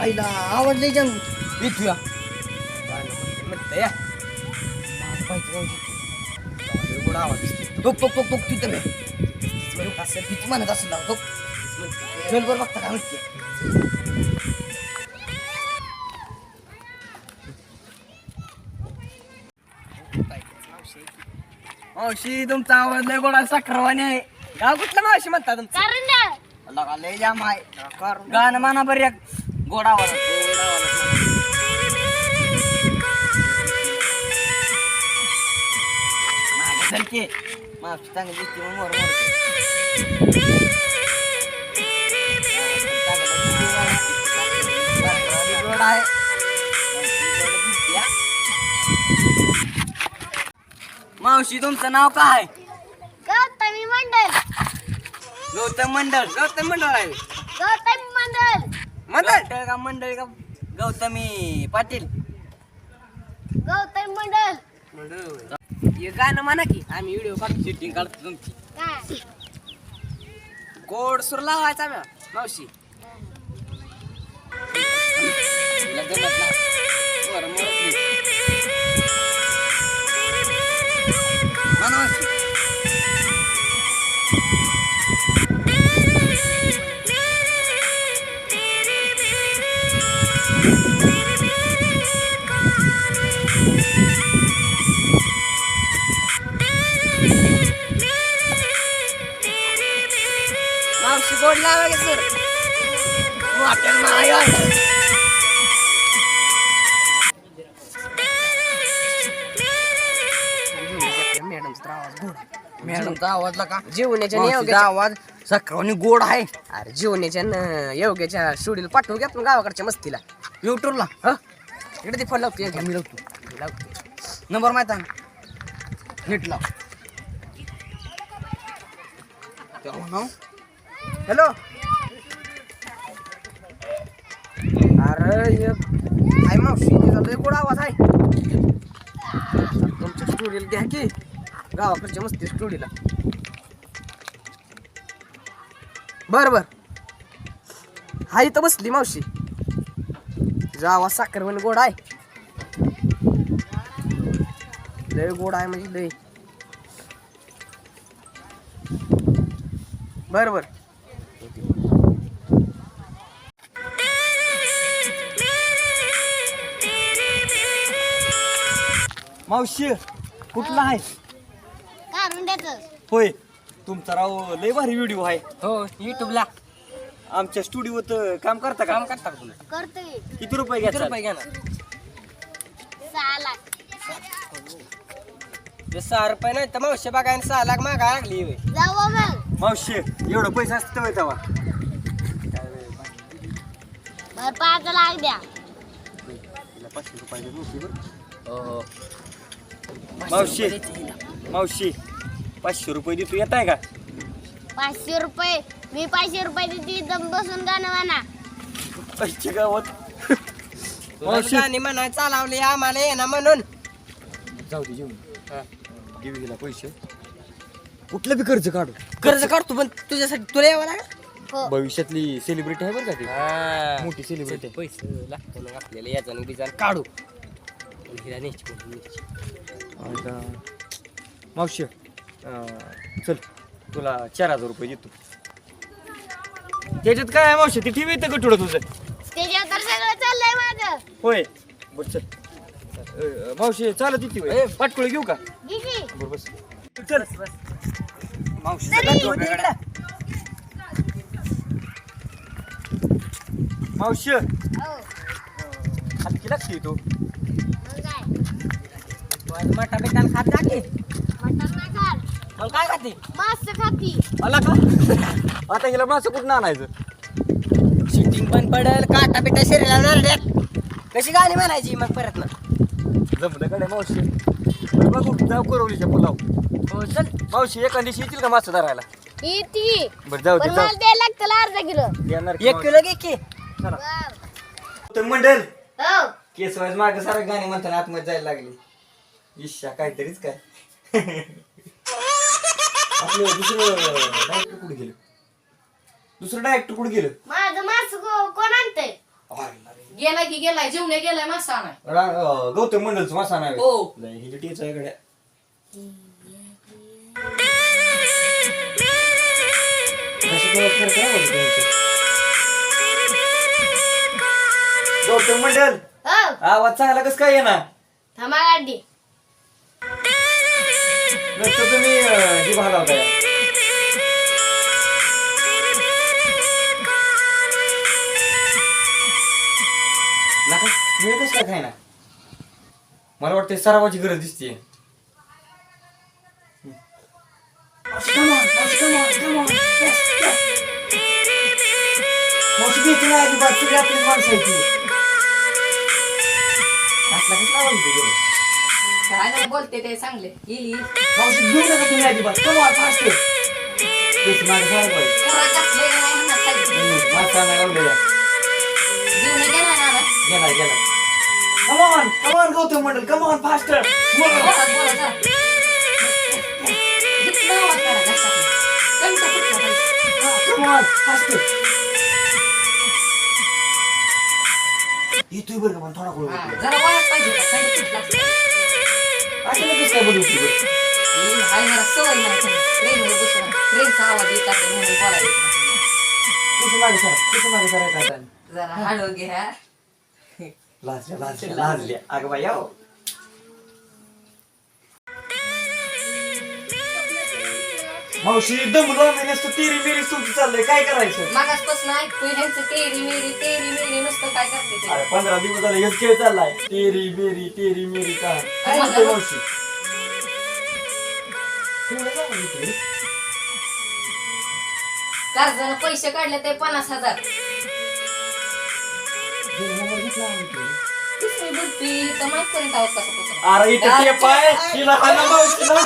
आईला आवडले जण इथूया म्हणते या गोड आवाज टोक टोक टोक टोक तिथं मी असं किती म्हणत असेल ना टोक चल बरं बघता काय म्हणते मावशी तुमचा आवाज लय गोडा साखरवाणी आहे. गाव कुठलं मावशी म्हणता तुमचं? लगा लय जाम आहे गाणं म्हणा बरं एक गोड आवाज सारखे मावशी चांगली दिसते मग मोर गोड आहे मावशी तुमचं नाव काय? गौतमी मंडल गौतम मंडळ. गौतम मंडळ आहे गौतमी मंडल मंडळ का मंडळ का गौतमी पाटील गौतमी मंडल हे गाणं म्हणा की आम्ही व्हिडिओ काढतो शूटिंग काढतो तुमची. काय गोड सूर लावायचा मावशी. तुला जमत नाही. बरं, मोरं. म्हणा मावशी. मावशी गोड लावा की सर वाटेल मला मॅडमचा आवाज गोड मॅडमचा आवाजला का जीवनाच्या मावशीचा आवाज साखरवाणी गोड आहे अरे जीवनाच्या योग्याच्या स्टुडिओला पाठवून घ्या तुम्ही गावाकडच्या मस्तीला. युट्यूबला ह इकडे ते फोन लावतो मी लावतो नंबर माहित आहे नीट लाव हॅलो. अरे आई मावशी तिचा लय गोड आवाज आहे. तुमच्या स्टुडिओला घ्या की गावाकडच्या मस्ती स्टुडिओला. बर बर हा इथं बसली मावशी. तुझा आवाज साखरवणी गोड आहे. लय गोड आहे म्हणजे लय. बर बर मावशी कुठला आहे काढून देतस होय तुमचा राव लय भारी व्हिडिओ आहे हो युट्यूबला आमच्या स्टुडिओत काम करता का काम करता का तुला? करतोय किती रुपये किती घ्या रुपये घ्या ना? 6 लाख ते 6 रुपये नाही तर मावशी बघायला 6 लाख मागा लागली होय. जाऊ मग मावशी एवढं पैसा असतं होय तेव्हा बर 5 लाख द्या 500 रुपये नव्हती बरं हो मावशी मावशी 500 रुपये देतो येत आहे का 500 रुपये मी 500 रुपये देते दम बसून गाणं म्हणा पैसे गावात मावशी गाणी म्हणाय चालवली आम्हाला ये ना म्हणून. जाऊ दे जेवण देऊ गेला पैसे कुठलं बी कर्ज काढू कर्ज काढतो पण तुझ्यासाठी तुला यावं लागेल. हो भविष्यातली सेलिब्रिटी आहे बरं का ती मोठी सेलिब्रिटी पैसे लागतो मग आपल्याला याचा बिजान काढू पण हिला न्यायची म्हणून न्यायची. मावशी चल तुला 4000 रुपये देतो त्याच्यात काय आहे मावशी ती ठेवी येतं का तुझं त्याच्यावर तर सगळं चाललंय माझं होय बरं चल मावशी चालत येते होय पाटकुळे घेऊ का किती बरं बस चल मावशी मावशी हो हलकी लागते तू मग काय मटा बेटान खात जा की मटण नाही खात मग काय खाते मांस खाती आला का आता हिला मासं कुठं आणायचं शूटिंग पण पडेल काटा बिटा शरीराला नरड्यात कशी गाणी म्हणायची मग परत ना. जमलं कडे मावशी बघू जाऊ करवलीच्या पुलाव हो चल मावशी एका दिवशी येतील का मासं धरायला किती बरं जाऊ पण दे मला द्यायला लागतं अर्धा किलो येणार 1 किलो घे की. चला बर. तर मंडल हो केस वाईज मागे सारं गाणी म्हणताना आतमध्ये जायला लागली इच्छा काहीतरीच काय आपलं दुसरं डायरेक्टर कुठे गेलं माझं मास कोण आणतंय गेलाय की गेलाय जेवणे गेलाय मासा आणाय गौतम मंडलचं मासा नाही हो. ही टीच आहे गड्या गौतम मंडल हो आवाज चांगला कस काय येणार थांबा गाडी नसतं तुम्ही जी भाला होता नका मी कसं काय खायना मला वाटतं सरावाची गरज दिसते मावशी घेते ना अजिबात सगळी आपलीच माणसं आहे ती असला कसला बोलतो गेलो काय नाही बोलते ते चांगले येईल मावशी घेऊ नका तुम्ही अजिबात कमॉन फास्ट तेच मागे सांग पाहिजे पोरा घातले का नाही म्हणणार खाली मासा नाही लावलेला जेवणे गेलाय ना गेला गेला कमॉन कमॉन गौतम मंडल कमॉन फास्टर बोला बोला जा किती आवाज करा घासात कंटा कुठला पाहिजे कमॉन फास्टर येतोय बरं का पण थोडा करू हा, जरा वाट पाहिजे का कंटा कुठला अचानक कसं काय बोलवते बरं येईल हाय मला सवय नाही ट्रेनवर बसून ट्रेनचा आवाज येत असेल म्हणून बोलायचं कसं मागे सरा काय आता जरा हळू घ्या लाजल्या लाजल्या लाजल्या अगं बाई याव मावशी दमलो आम्ही नसतं तेरी मेरी तुमचं चाललंय काय करायचं मागासपासून ऐकतोय ह्यांचं तेरी मेरी नुसतं काय करते ते अरे 15 दिवस झाले हेच खेळ चाललाय तेरी मेरी काय म्हणतोय मावशी कर्जानं पैसे काढले ते 50,000 बोलतोय तर माहित पर्यंत आवाज कसा पोहोचला अरे इथं टेप आहे तिला हाना मावशीला